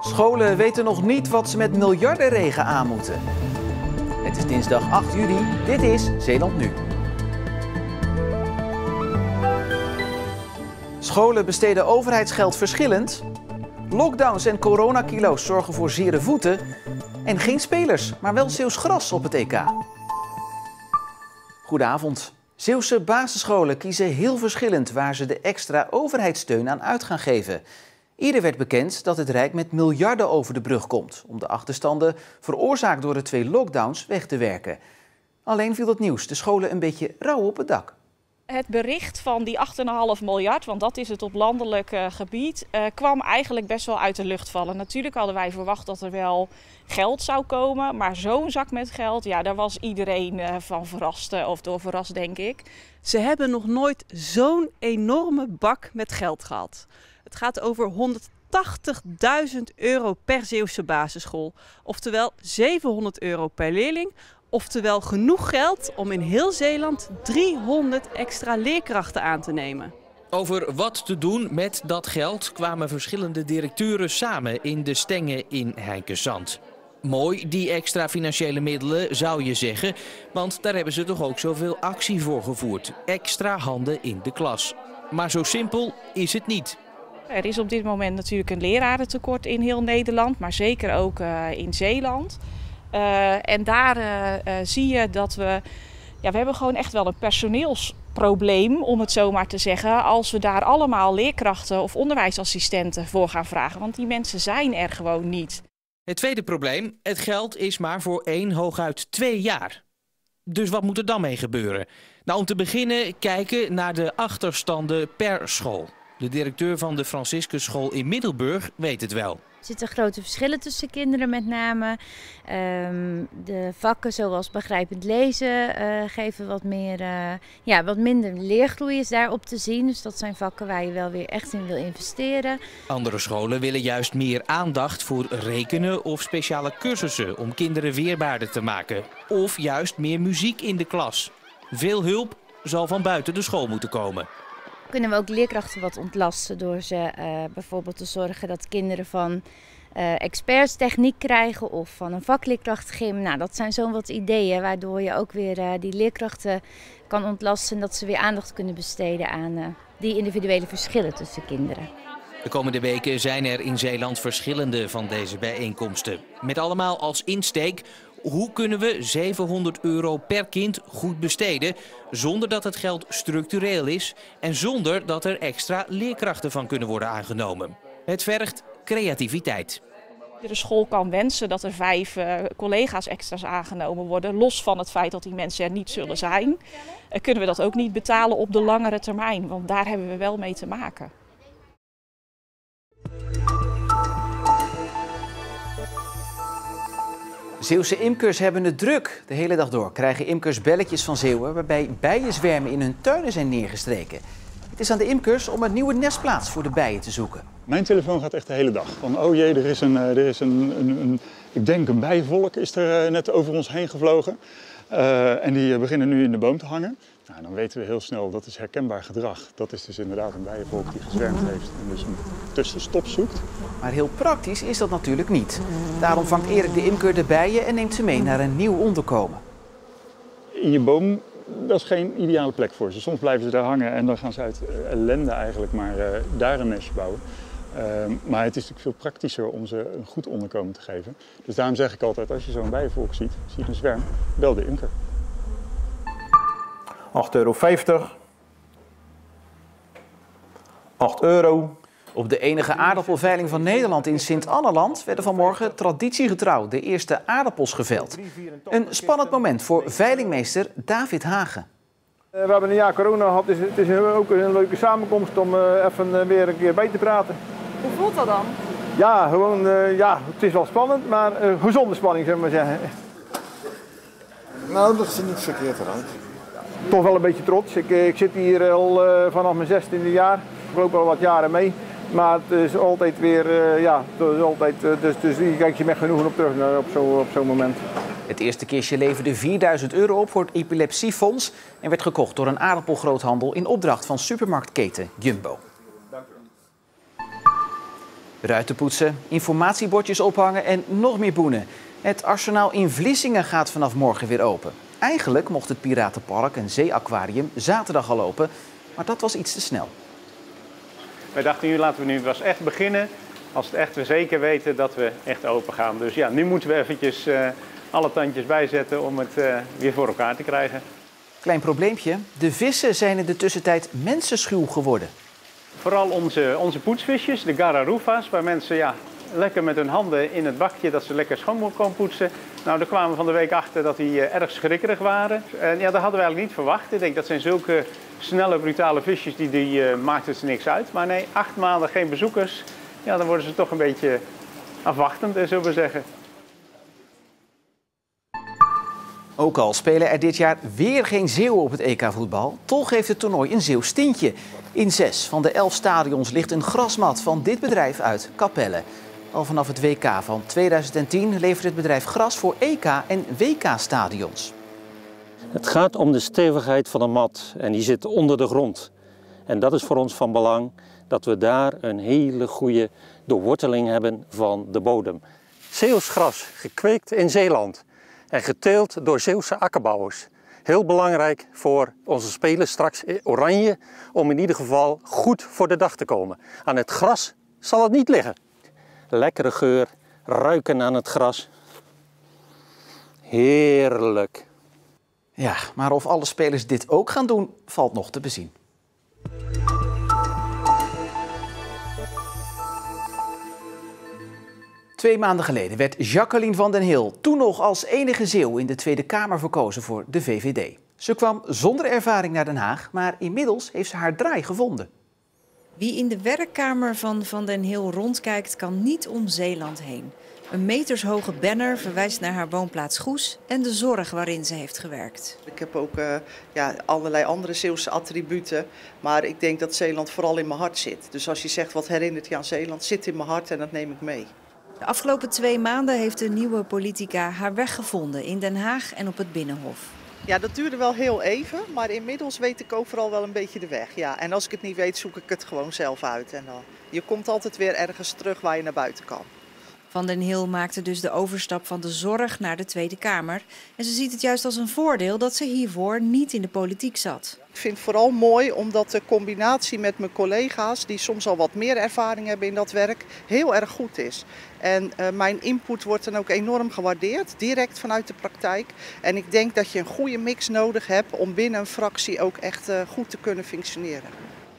Scholen weten nog niet wat ze met miljardenregen aan moeten. Het is dinsdag 8 juli. Dit is Zeeland Nu. Scholen besteden overheidsgeld verschillend. Lockdowns en coronakilo's zorgen voor zere voeten. En geen spelers, maar wel Zeeuws gras op het EK. Goedenavond. Zeeuwse basisscholen kiezen heel verschillend waar ze de extra overheidssteun aan uit gaan geven. Eerder werd bekend dat het Rijk met miljarden over de brug komt om de achterstanden veroorzaakt door de 2 lockdowns weg te werken. Alleen viel het nieuws de scholen een beetje rauw op het dak. Het bericht van die 8,5 miljard, want dat is het op landelijk gebied, kwam eigenlijk best wel uit de lucht vallen. Natuurlijk hadden wij verwacht dat er wel geld zou komen, maar zo'n zak met geld, ja, daar was iedereen van verrast of door verrast, denk ik. Ze hebben nog nooit zo'n enorme bak met geld gehad. Het gaat over 180.000 euro per Zeeuwse basisschool, oftewel 700 euro per leerling. Oftewel genoeg geld om in heel Zeeland 300 extra leerkrachten aan te nemen. Over wat te doen met dat geld kwamen verschillende directeuren samen in de Stenge in Heinkensand. Mooi, die extra financiële middelen zou je zeggen, want daar hebben ze toch ook zoveel actie voor gevoerd. Extra handen in de klas. Maar zo simpel is het niet. Er is op dit moment natuurlijk een lerarentekort in heel Nederland, maar zeker ook in Zeeland. En daar zie je dat we hebben gewoon echt wel een personeelsprobleem, om het zo maar te zeggen, als we daar allemaal leerkrachten of onderwijsassistenten voor gaan vragen. Want die mensen zijn er gewoon niet. Het tweede probleem, het geld is maar voor 1, hooguit 2 jaar. Dus wat moet er dan mee gebeuren? Nou, om te beginnen kijken naar de achterstanden per school. De directeur van de Franciscusschool in Middelburg weet het wel. Er zitten grote verschillen tussen kinderen met name. De vakken zoals begrijpend lezen geven wat minder leergroei is daarop te zien. Dus dat zijn vakken waar je wel weer echt in wil investeren. Andere scholen willen juist meer aandacht voor rekenen of speciale cursussen om kinderen weerbaarder te maken. Of juist meer muziek in de klas. Veel hulp zal van buiten de school moeten komen. Kunnen we ook leerkrachten wat ontlasten door ze bijvoorbeeld te zorgen dat kinderen van experts techniek krijgen of van een vakleerkrachtgym. Nou, dat zijn zo'n wat ideeën waardoor je ook weer die leerkrachten kan ontlasten en dat ze weer aandacht kunnen besteden aan die individuele verschillen tussen kinderen. De komende weken zijn er in Zeeland verschillende van deze bijeenkomsten. Met allemaal als insteek: hoe kunnen we 700 euro per kind goed besteden zonder dat het geld structureel is en zonder dat er extra leerkrachten van kunnen worden aangenomen? Het vergt creativiteit. De school kan wensen dat er 5 collega's extra's aangenomen worden, los van het feit dat die mensen er niet zullen zijn. Kunnen we dat ook niet betalen op de langere termijn, want daar hebben we wel mee te maken. Zeeuwse imkers hebben het druk. De hele dag door krijgen imkers belletjes van Zeeuwen waarbij bijenzwermen in hun tuinen zijn neergestreken. Het is aan de imkers om een nieuwe nestplaats voor de bijen te zoeken. Mijn telefoon gaat echt de hele dag. Van oh jee, er is ik denk een bijenvolk is er net over ons heen gevlogen. En die beginnen nu in de boom te hangen. Nou, dan weten we heel snel, dat is herkenbaar gedrag. Dat is dus inderdaad een bijenvolk die gezwermd heeft en dus een tussenstop zoekt. Maar heel praktisch is dat natuurlijk niet. Daarom vangt Erik de imker de bijen en neemt ze mee naar een nieuw onderkomen. In je boom, dat is geen ideale plek voor ze. Soms blijven ze daar hangen en dan gaan ze uit ellende eigenlijk maar daar een nestje bouwen. Maar het is natuurlijk veel praktischer om ze een goed onderkomen te geven. Dus daarom zeg ik altijd, als je zo'n bijenvolk ziet een zwerm, bel de imker. €8,50. €8. Op de enige aardappelveiling van Nederland in Sint-Anneland werden vanmorgen traditiegetrouw de eerste aardappels geveld. Een spannend moment voor veilingmeester David Hagen. We hebben een jaar corona gehad, dus het is ook een leuke samenkomst om even weer een keer bij te praten. Hoe voelt dat dan? Ja, gewoon, het is wel spannend, maar gezonde spanning, zullen we maar zeggen. Nou, dat is niet verkeerd eruit. Toch wel een beetje trots. Ik zit hier al vanaf mijn 16e jaar. Ik loop al wat jaren mee. Maar het is altijd weer, dus hier kijk je met genoegen op terug op zo'n moment. Het eerste kistje leverde €4.000 op voor het epilepsiefonds en werd gekocht door een aardappelgroothandel in opdracht van supermarktketen Jumbo. Ruiten poetsen, informatiebordjes ophangen en nog meer boenen. Het arsenaal in Vlissingen gaat vanaf morgen weer open. Eigenlijk mocht het Piratenpark en Zeeaquarium zaterdag al open, maar dat was iets te snel. Wij dachten nu laten we nu pas echt beginnen als het echt we zeker weten dat we echt open gaan. Dus ja, nu moeten we eventjes alle tandjes bijzetten om het weer voor elkaar te krijgen. Klein probleempje, de vissen zijn in de tussentijd mensenschuw geworden. Vooral onze poetsvisjes, de gararufa's, waar mensen lekker met hun handen in het bakje dat ze lekker schoon kon poetsen. Nou, daar kwamen we van de week achter dat die erg schrikkerig waren. En ja, dat hadden we eigenlijk niet verwacht. Ik denk dat zijn zulke snelle, brutale visjes, die maakt het niks uit. Maar nee, 8 maanden geen bezoekers, ja, dan worden ze toch een beetje afwachtend, zullen we zeggen. Ook al spelen er dit jaar weer geen Zeeuwen op het EK-voetbal, toch heeft het toernooi een Zeeuws tintje. In 6 van de 11 stadions ligt een grasmat van dit bedrijf uit Capelle. Al vanaf het WK van 2010 levert het bedrijf gras voor EK- en WK-stadions. Het gaat om de stevigheid van de mat en die zit onder de grond. En dat is voor ons van belang dat we daar een hele goede doorworteling hebben van de bodem. Zeeuws gras, gekweekt in Zeeland en geteeld door Zeeuwse akkerbouwers. Heel belangrijk voor onze spelers straks oranje, om in ieder geval goed voor de dag te komen. Aan het gras zal het niet liggen. Lekkere geur, ruiken aan het gras. Heerlijk. Ja, maar of alle spelers dit ook gaan doen, valt nog te bezien. Twee maanden geleden werd Jacqueline van den Heel, toen nog als enige Zeeuw, in de Tweede Kamer verkozen voor de VVD. Ze kwam zonder ervaring naar Den Haag, maar inmiddels heeft ze haar draai gevonden. Wie in de werkkamer van Van den Heel rondkijkt, kan niet om Zeeland heen. Een metershoge banner verwijst naar haar woonplaats Goes en de zorg waarin ze heeft gewerkt. Ik heb ook allerlei andere Zeeuwse attributen, maar ik denk dat Zeeland vooral in mijn hart zit. Dus als je zegt wat herinnert je aan Zeeland, zit in mijn hart en dat neem ik mee. De afgelopen 2 maanden heeft de nieuwe politica haar weg gevonden in Den Haag en op het Binnenhof. Ja, dat duurde wel heel even, maar inmiddels weet ik overal wel een beetje de weg. Ja, en als ik het niet weet, zoek ik het gewoon zelf uit. En je komt altijd weer ergens terug waar je naar buiten kan. Van den Heel maakte dus de overstap van de zorg naar de Tweede Kamer. En ze ziet het juist als een voordeel dat ze hiervoor niet in de politiek zat. Ik vind het vooral mooi omdat de combinatie met mijn collega's, die soms al wat meer ervaring hebben in dat werk, heel erg goed is. En mijn input wordt dan ook enorm gewaardeerd, direct vanuit de praktijk. En ik denk dat je een goede mix nodig hebt om binnen een fractie ook echt goed te kunnen functioneren.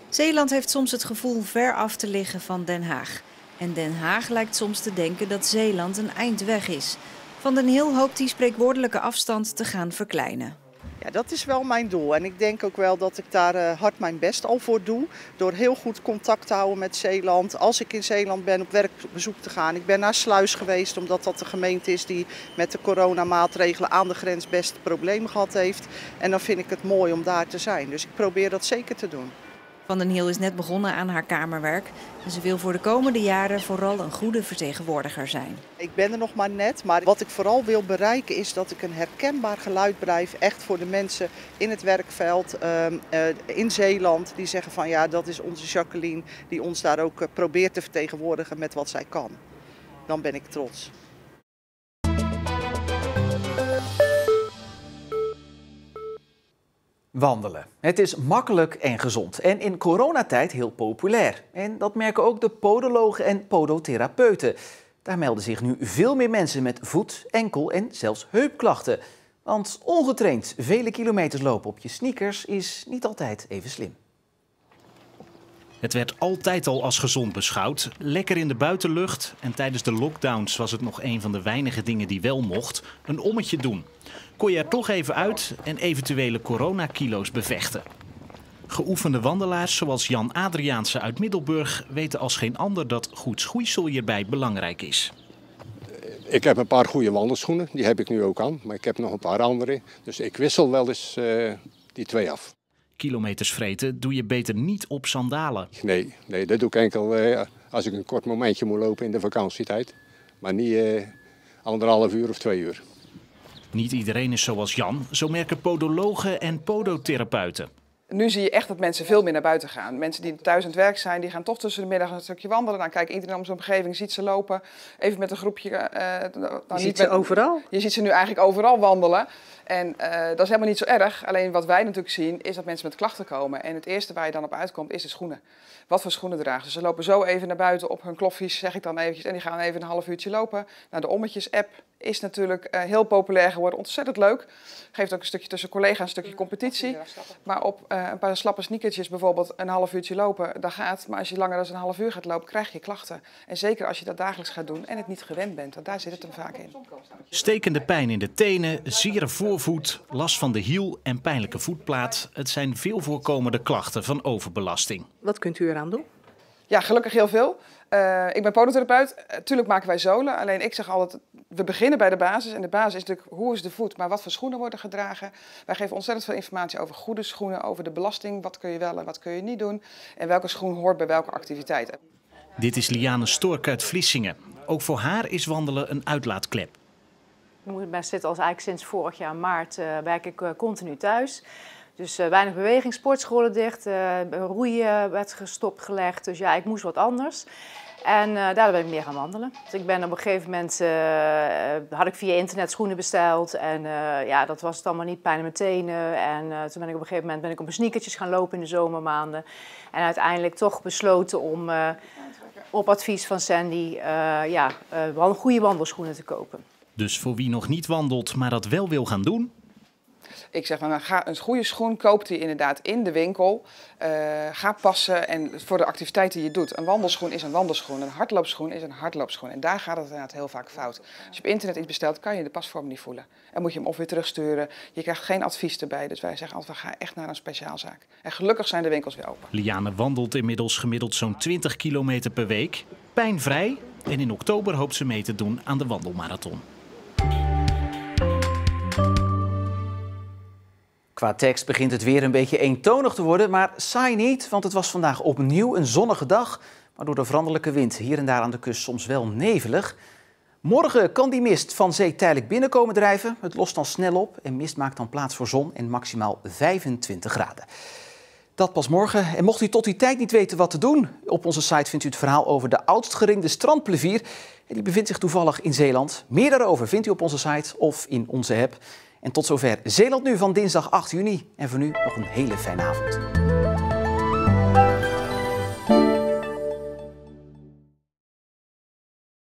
Zeeland heeft soms het gevoel ver af te liggen van Den Haag. En Den Haag lijkt soms te denken dat Zeeland een eind weg is. Van den Heel hoopt die spreekwoordelijke afstand te gaan verkleinen. Ja, dat is wel mijn doel en ik denk ook wel dat ik daar hard mijn best al voor doe. Door heel goed contact te houden met Zeeland. Als ik in Zeeland ben op werkbezoek te gaan. Ik ben naar Sluis geweest omdat dat de gemeente is die met de coronamaatregelen aan de grens best problemen gehad heeft. En dan vind ik het mooi om daar te zijn. Dus ik probeer dat zeker te doen. Van den Heel is net begonnen aan haar kamerwerk. En ze wil voor de komende jaren vooral een goede vertegenwoordiger zijn. Ik ben er nog maar net, maar wat ik vooral wil bereiken is dat ik een herkenbaar geluid blijf. Echt voor de mensen in het werkveld, in Zeeland. Die zeggen van ja, dat is onze Jacqueline die ons daar ook probeert te vertegenwoordigen met wat zij kan. Dan ben ik trots. Wandelen. Het is makkelijk en gezond en in coronatijd heel populair. En dat merken ook de podologen en podotherapeuten. Daar melden zich nu veel meer mensen met voet-, enkel- en zelfs heupklachten. Want ongetraind vele kilometers lopen op je sneakers is niet altijd even slim. Het werd altijd al als gezond beschouwd. Lekker in de buitenlucht. En tijdens de lockdowns was het nog een van de weinige dingen die wel mocht. Een ommetje doen. Kon je er toch even uit en eventuele coronakilo's bevechten. Geoefende wandelaars zoals Jan Adriaanse uit Middelburg weten als geen ander dat goed schoeisel hierbij belangrijk is. Ik heb een paar goede wandelschoenen, die heb ik nu ook aan. Maar ik heb nog een paar andere. Dus ik wissel wel eens die 2 af. Kilometers vreten doe je beter niet op sandalen. Nee, dat doe ik enkel als ik een kort momentje moet lopen in de vakantietijd. Maar niet 1,5 uur of 2 uur. Niet iedereen is zoals Jan, zo merken podologen en podotherapeuten. Nu zie je echt dat mensen veel meer naar buiten gaan. Mensen die thuis aan het werk zijn, die gaan toch tussen de middag een stukje wandelen. Dan kijkt iedereen om zijn omgeving, ziet ze lopen. Even met een groepje. Je ziet ze overal? Je ziet ze nu eigenlijk overal wandelen. En dat is helemaal niet zo erg. Alleen wat wij natuurlijk zien, is dat mensen met klachten komen. En het eerste waar je dan op uitkomt, is de schoenen. Wat voor schoenen dragen ze? Ze lopen zo even naar buiten op hun kloffies, zeg ik dan eventjes. En die gaan even een half uurtje lopen. Nou, de Ommetjes-app is natuurlijk heel populair geworden. Ontzettend leuk. Geeft ook een stukje tussen collega's, een stukje competitie. Maar op een paar slappe sneakertjes bijvoorbeeld een half uurtje lopen, dat gaat. Maar als je langer dan een half uur gaat lopen, krijg je klachten. En zeker als je dat dagelijks gaat doen en het niet gewend bent. Want daar zit het hem vaak in. Stekende pijn in de tenen, zere voorvoet, last van de hiel en pijnlijke voetplaat. Het zijn veel voorkomende klachten van overbelasting. Wat kunt u eraan doen? Ja, gelukkig heel veel. Ik ben podotherapeut. Tuurlijk maken wij zolen. Alleen ik zeg altijd, we beginnen bij de basis. En de basis is natuurlijk, hoe is de voet? Maar wat voor schoenen worden gedragen? Wij geven ontzettend veel informatie over goede schoenen, over de belasting. Wat kun je wel en wat kun je niet doen? En welke schoen hoort bij welke activiteiten. Dit is Liane Stork uit Vlissingen. Ook voor haar is wandelen een uitlaatklep. Ik zit als eigenlijk sinds vorig jaar maart werk ik continu thuis. Dus weinig beweging, sportscholen dicht, roeien werd gelegd. Dus ja, ik moest wat anders. En daardoor ben ik meer gaan wandelen. Dus ik ben op een gegeven moment, had ik via internet schoenen besteld. En ja, dat was het allemaal niet, pijn in mijn tenen. En toen ben ik op een gegeven moment op mijn sneakertjes gaan lopen in de zomermaanden. En uiteindelijk toch besloten om op advies van Sandy goede wandelschoenen te kopen. Dus voor wie nog niet wandelt, maar dat wel wil gaan doen? Ik zeg, nou, ga een goede schoen, koop die inderdaad in de winkel. Ga passen en voor de activiteit die je doet. Een wandelschoen is een wandelschoen, een hardloopschoen is een hardloopschoen. En daar gaat het inderdaad heel vaak fout. Als je op internet iets bestelt, kan je de pasvorm niet voelen. En moet je hem of weer terugsturen. Je krijgt geen advies erbij. Dus wij zeggen altijd, ga echt naar een speciaalzaak. En gelukkig zijn de winkels weer open. Liane wandelt inmiddels gemiddeld zo'n 20 kilometer per week. Pijnvrij. En in oktober hoopt ze mee te doen aan de wandelmarathon. Qua tekst begint het weer een beetje eentonig te worden, maar saai niet, want het was vandaag opnieuw een zonnige dag, maar door de veranderlijke wind hier en daar aan de kust soms wel nevelig. Morgen kan die mist van zee tijdelijk binnenkomen drijven. Het lost dan snel op en mist maakt dan plaats voor zon en maximaal 25 graden. Dat pas morgen. En mocht u tot die tijd niet weten wat te doen, op onze site vindt u het verhaal over de oudst geringde strandplevier. En die bevindt zich toevallig in Zeeland. Meer daarover vindt u op onze site of in onze app. En tot zover Zeeland Nu van dinsdag 8 juni. En voor nu nog een hele fijne avond.